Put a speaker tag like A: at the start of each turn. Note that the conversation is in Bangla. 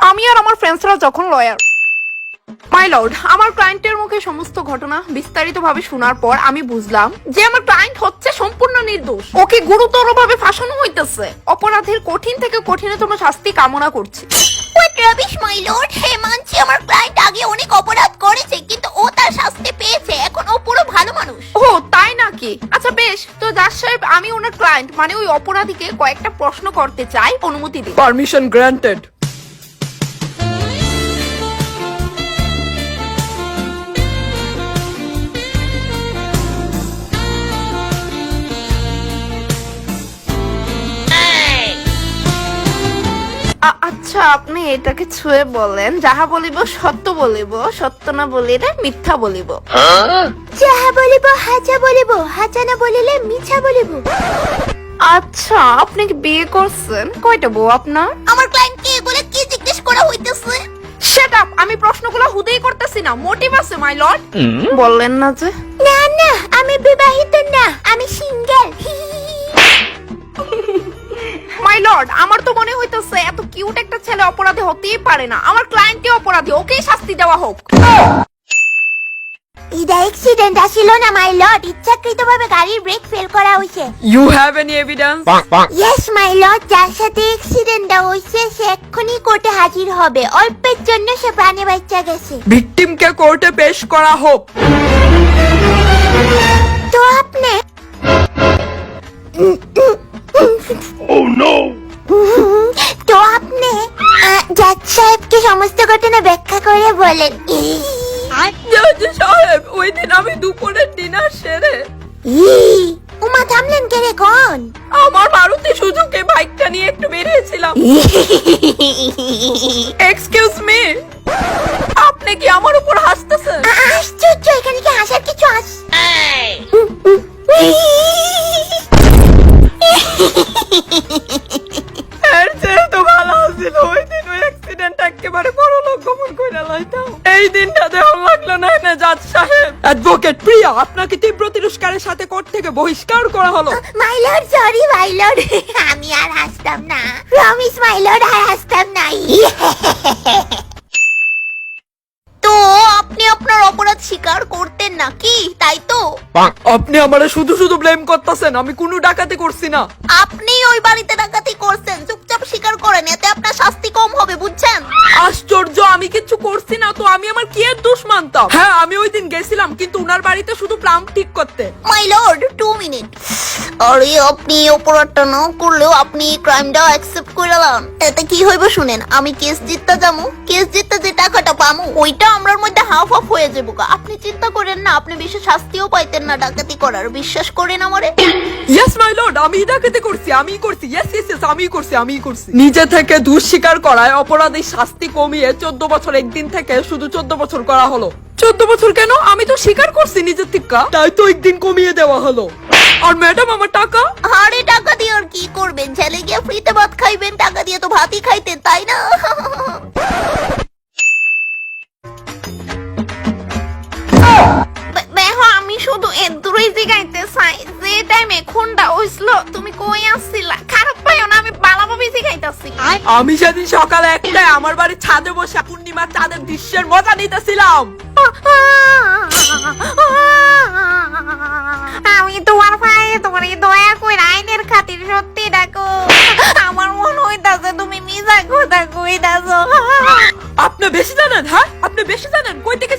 A: আমি আর আমার ফ্রেন্ডসরা যখন লয়ার। মাই লর্ড, আমার ক্লায়েন্টের মুখে সমস্ত ঘটনা বিস্তারিতভাবে শোনার পর আমি বুঝলাম যে আমার ক্লায়েন্ট হচ্ছে সম্পূর্ণ নির্দোষ। ওকে গুরুতরভাবে ফাঁসানো হইতেছে। অপরাধের কঠিন থেকে কঠিনতম শাস্তি কামনা করছি।
B: What rubbish my lord. হে মানছি আমার ক্লায়েন্ট আগে অনেক অপরাধ করেছে, কিন্তু ও তার শাস্তি পেয়েছে। এখন ও পুরো ভালো মানুষ।
A: ও তাই নাকি? আচ্ছা বেশ, তো জাজ সাহেব, আমি ওনার ক্লায়েন্ট মানে ওই অপরাধীকে কয়েকটা প্রশ্ন করতে চাই, অনুমতি দিন।
C: Permission granted.
A: আচ্ছা, আপনি এটাকে ছুঁয়ে বলেন, যাহা বলিব সত্য বলিব, সত্য না বলিলে মিথ্যা বলিব।
B: যাহা বলিব হাজা বলিব, হাজা না বলিলে মিছা বলিব।
A: আচ্ছা, আপনি কি বিয়ে করছেন? কয়টা বউ আপনার?
B: আমার ক্লায়েন্টকে এগুলো কি জিজ্ঞেস করা হইতেছে?
A: Shut up! আমি প্রশ্নগুলো হুদেই করতেছি না, মোটিভ আছে মাই লর্ড। বললেন না যে?
B: না না, আমি বিবাহিত না, আমি সিঙ্গেল।
A: মাই লর্ড, আমার তো মনে হইতেছে এত কিউট একটা ছেলে অপরাধী হতেই পারে না। আমার ক্লায়েন্টই অপরাধী, ওকেই শাস্তি দেওয়া হোক।
B: এটা অ্যাক্সিডেন্ট আসিল না মাই লর্ড, ইচ্ছাকৃতভাবে গাড়ির ব্রেক ফেল করা হইছে।
C: You have any evidence?
B: Yes my lord, যার সাথে অ্যাক্সিডেন্টটা হইছে সে এক্ষুনি কোর্টে হাজির হবে। অল্পের জন্য সে প্রাণে বাঁচা গেছে।
C: ভিকটিমকে কোর্টে পেশ করা হোক।
B: তো আপনি তো আপনি জাজ সাহেবকে সমস্ত ঘটনা ব্যাখ্যা করে বলেন।
C: জজ সাহেব, ওই দিন আমি দুপুরের ডিনার সেরে
B: উমা থামলেন কে রে কোন?
C: আমার মারুতি সুজুকি বাইকটা নিয়ে একটু বেরিয়েছিলাম। এক্সকিউজ মি, আপনি কি আমার উপর হাসতেছেন?
B: আশ্চর্য, এখানে কি হাসার কিছু আছে?
C: এর চেয়ে তো ভালো ছিল ওই দিন ওই অ্যাক্সিডেন্ট একেবারে পরলোক গমন কইরা লাইতাম। এই দিনটা দেহ লাগলো না না জাজ সাহেব। অ্যাডভোকেট প্রিয়া, আপনাকে তীব্র তিরস্কারের সাথে কোর্ট থেকে বহিষ্কার করা হলো।
B: My lord, sorry my lord, আমি আর হাসতাম না। প্রমিস মাই লর্ড, আর হাসতাম না। তো আপনি আপনার অপরাধ স্বীকার করতেন না কি, তাই তো?
C: আপনি আমারে শুধু শুধু ব্লেম করতেছেন, আমি কোনো ডাকাতি করছি না।
B: আপনি ওই বাড়িতে ডাকাতি করছেন, চুপচাপ স্বীকার করেন, এতে আপনার শাস্তি কম হবে, বুঝছেন?
C: আশ্চর্য, আমি কিছু করছি না তো আমি আমার কি এর দোষ মানতাম? হ্যাঁ, আমি ওই দিন গেছিলাম কিন্তু উনার বাড়িতে শুধু প্লাম ঠিক করতে।
B: My lord, 2 minute. আরে আপনি অপরাধটা না করলেও আপনি ক্রাইমটা অ্যাকসেপ্ট করলাম, এতে কি হইব শুনেন। আমি কেস জিততে যাবো, কেস জিততে যে টাকাটা পামু ওইটা আমরার মধ্যে হাফ অফ হয়ে যাবো। আপনি চিন্তা করেন না, আপনি বেশি শাস্তিও পাইতেন না ডাকাতি করার, বিশ্বাস করেন আমারে।
C: ইয়েস মাই লর্ড, আমি ডাকাতি করছি, আমিই করছি। ইয়েস ইয়েস ইয়েস, আমিই করছি, আমিই করছি। নিজে থেকে দোষ স্বীকার করায় অপরাধী শাস্তি কমিয়ে 14 বছর একদিন থেকে শুধু 14 বছর করা হলো। 14 বছর কেন? আমি তো স্বীকার করছি নিজের থেকে, তাই তো একদিন কমিয়ে দেওয়া হলো। আর ম্যাডাম, আমার টাকা?
B: আরে টাকা দিয়ে আর কি করবেন? ছেলে গিয়ে ফ্রিতে ভাত খাইবেন, টাকা দিয়ে তো ভাতই খাইতেন, তাই না?
A: আমি শুধু এদুরই জিগাইতে চাই, যে টাইমে খুনটা হইছিল তুমি কই আসছিলা? খারাপ পাইও না, আমি ভালোভাবে জিগাইতাছি।
C: আমি সেদিন সকালে একটাই আমার বাড়ির ছাদে বসে পূর্ণিমার চাঁদের দৃশ্যের মজা নিতেছিলাম।
A: আমি তোমার পায়ে তোমার দয়া করে আইনের খাতির সত্যি ডাকো। আমার মনে হইতাছে তুমি মিজা কথা কইতাছো।
C: আপনি বেশি জানেন? হ্যাঁ, আপনি বেশি জানেন। কই থেকে